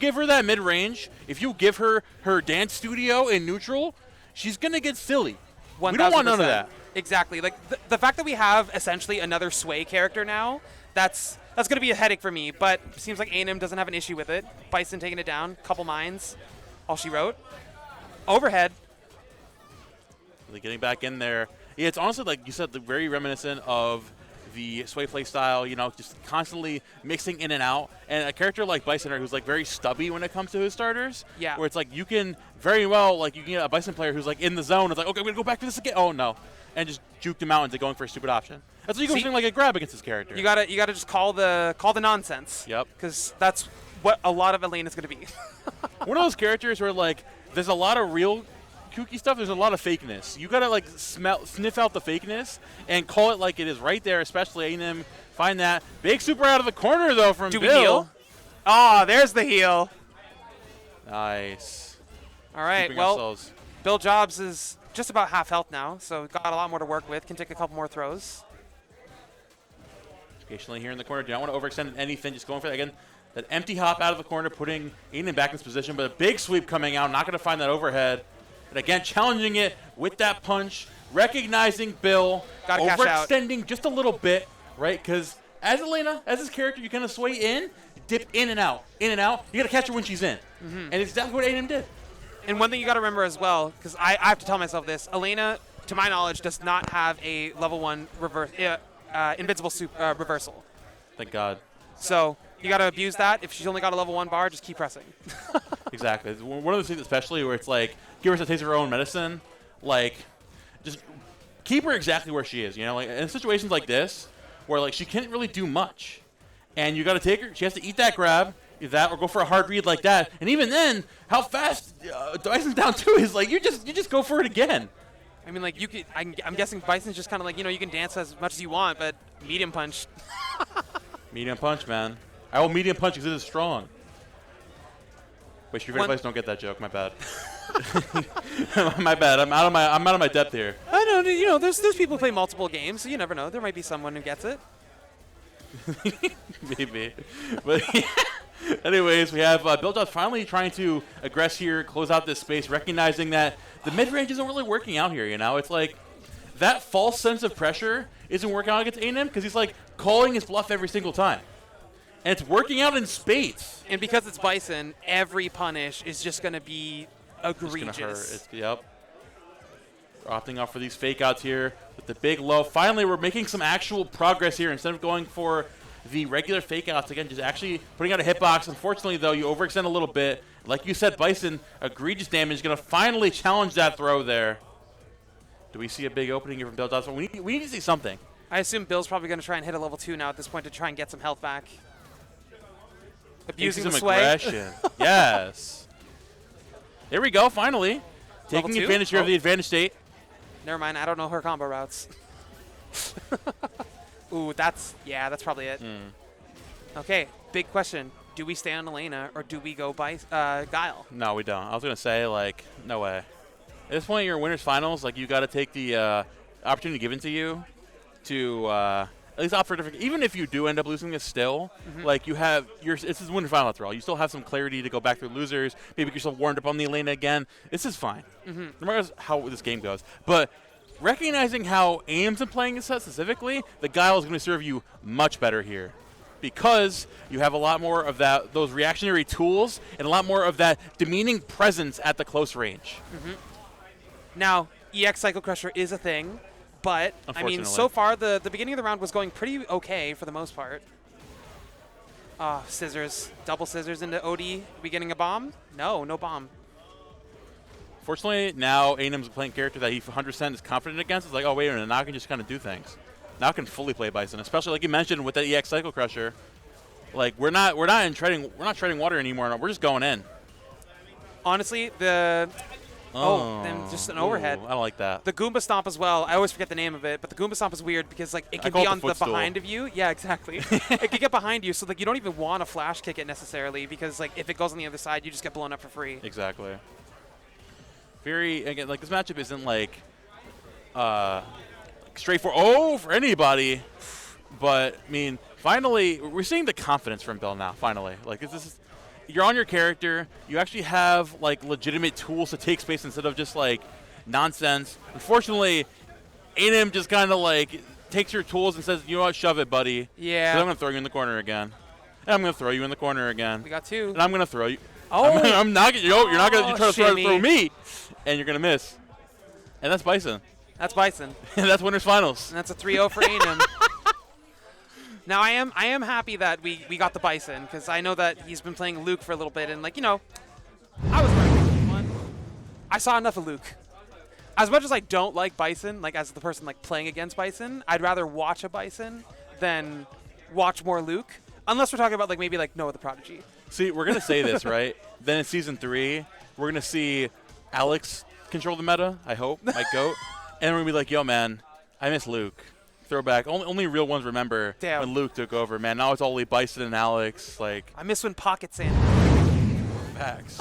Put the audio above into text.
give her that mid-range, if you give her her dance studio in neutral, she's going to get silly. 1000%. We don't want none of that. Exactly. Like the fact that we have essentially another Sway character now, that's going to be a headache for me. But it seems like Aynim doesn't have an issue with it. Bison taking it down, couple mines, all she wrote. Overhead. Really getting back in there. Yeah, it's honestly, like you said, very reminiscent of the Sway play style, you know, just constantly mixing in and out. And a character like Bison, who's like very stubby when it comes to his starters, yeah, where it's like you can very well, like you can get a Bison player who's like in the zone. It's like, okay, I'm going to go back to this again. Oh, no. And just juke him out into going for a stupid option. That's what you go something like a grab against this character. You gotta just call the nonsense. Yep. Because that's what a lot of Elena's going to be. One of those characters where, like, there's a lot of real kooky stuff, there's a lot of fakeness. You gotta like sniff out the fakeness and call it like it is right there, especially Aynim. Find that. Big super out of the corner though from Bill. Do we heal? Oh, there's the heal. Nice. All right, Keeping well, ourselves. Bill Jobs is just about half health now, so got a lot more to work with. Can take a couple more throws. Occasionally here in the corner. Do not want to overextend anything. Just going for that again. That empty hop out of the corner, putting Aynim back in his position, but a big sweep coming out. Not going to find that overhead. And again, challenging it with that punch, recognizing Bill, overextending just a little bit, right? Because as Elena, as his character, you kind of sway in, dip in and out, in and out. You got to catch her when she's in. And it's exactly what Aynim did. And one thing you got to remember as well, because I have to tell myself this, Elena, to my knowledge, does not have a level 1 reverse, invincible reversal. Thank God. So you got to abuse that. If she's only got a level 1 bar, just keep pressing. Exactly. It's one of those things, especially where it's like, give her a taste of her own medicine. Like, just keep her exactly where she is. You know, like in situations like this, where like she can't really do much, and you got to take her. She has to eat that grab, either that or go for a hard read like that. And even then, how fast Bison's down two is like you just go for it again. I mean, like you could. I'm guessing Bison's just kind of like, you know, you can dance as much as you want, but medium punch. Medium punch, man. I will medium punch because it is strong. Wait, Street Fighter players don't get that joke. My bad. My bad. I'm out of my depth here. I know. You know, there's people who play multiple games, so you never know. There might be someone who gets it. Maybe. But yeah. Anyways, we have Bill Jobs finally trying to aggress here, close out this space, recognizing that the mid range isn't really working out here. You know, it's like that false sense of pressure isn't working out against Aynim because he's like calling his bluff every single time. And it's working out in spades. And because it's Bison, every punish is just going to be egregious. It's gonna hurt. Yep. Opting off for these fake outs here with the big low. Finally, we're making some actual progress here. Instead of going for the regular fake outs, again, just actually putting out a hitbox. Unfortunately, though, you overextend a little bit. Like you said, Bison, egregious damage. Going to finally challenge that throw there. Do we see a big opening here from Bill Jobs? We need to see something. I assume Bill's probably going to try and hit a level 2 now at this point to try and get some health back. Abusing the sway. Aggression. Yes. There we go, finally. Taking advantage here of the advantage state. Never mind, I don't know her combo routes. Ooh, that's probably it. Okay, big question. Do we stay on Elena or do we go by Guile? No, we don't. I was going to say, like, no way. At this point, you're in winners finals. Like, you got to take the opportunity given to you to at least opt for a different. Even if you do end up losing this still, like you have this is winner final after all. You still have some clarity to go back through losers. Maybe get yourself warmed up on the Elena again. This is fine. No matter how this game goes. But recognizing how Aynim's been playing this set specifically, the Guile is going to serve you much better here. Because you have a lot more of those reactionary tools and a lot more of that demeaning presence at the close range. Now, EX Cycle Crusher is a thing. But, I mean, so far, the beginning of the round was going pretty okay for the most part. Scissors. Double scissors into OD. Are we getting a bomb? No bomb. Fortunately, now Aynim's playing character that he 100% is confident against. It's like, oh, wait a minute, now I can just kind of do things. Now I can fully play Bison, especially like you mentioned with that EX Cycle Crusher. Like, we're not treading water anymore. We're just going in. Honestly, then just an overhead. I don't like that. The Goomba Stomp as well. I always forget the name of it, but the Goomba Stomp is weird because like it can be on the behind of you. Yeah, exactly. It can get behind you, so like you don't even want to flash kick it necessarily because like if it goes on the other side, you just get blown up for free. Exactly. Again, like this matchup isn't like straightforward for anybody, but I mean, finally we're seeing the confidence from Bill now. Finally, like this is. you're on your character. You actually have like legitimate tools to take space instead of just like nonsense. Unfortunately, Aynim just kind of like takes your tools and says, "You know what? Shove it, buddy." Yeah. 'Cause I'm gonna throw you in the corner again. And I'm gonna throw you in the corner again. We got 2. And I'm gonna throw you. Oh. I'm not. You're not gonna. You try to shimmy. throw me, and you're gonna miss. And that's Bison. That's Bison. And that's winners finals. And that's a 3-0 for Aynim. Now I am happy that we got the Bison, because I know that he's been playing Luke for a little bit, and like, you know, I was ready for this one. I saw enough of Luke. As much as I don't like Bison, like as the person like playing against Bison, I'd rather watch a Bison than watch more Luke. Unless we're talking about like maybe like Noah the Prodigy. See, we're gonna say this, right? Then in season 3, we're gonna see Alex control the meta. I hope, my goat, and we're gonna be like, "Yo, man, I miss Luke." Throwback. Only real ones remember when Luke took over. Man, now it's only Bison and Alex. Like I miss when Pocket Sand. Facts.